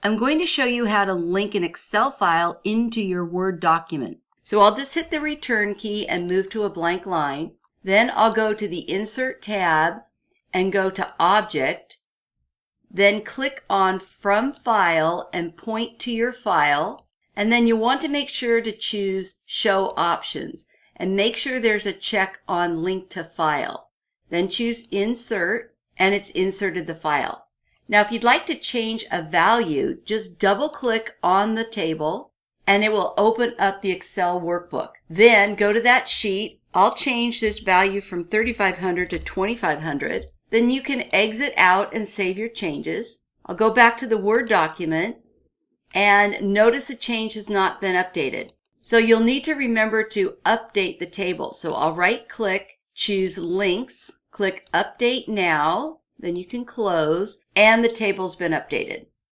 I'm going to show you how to link an Excel file into your Word document. So I'll just hit the return key and move to a blank line. Then I'll go to the Insert tab and go to Object. Then click on From File and point to your file. And then you'll want to make sure to choose Show Options and make sure there's a check on Link to File. Then choose Insert and it's inserted the file. Now if you'd like to change a value, just double click on the table and it will open up the Excel workbook. Then go to that sheet. I'll change this value from 3,500 to 2,500. Then you can exit out and save your changes. I'll go back to the Word document and notice a change has not been updated. So you'll need to remember to update the table. So I'll right click, choose Links, click Update Now. Then you can close and the table's been updated.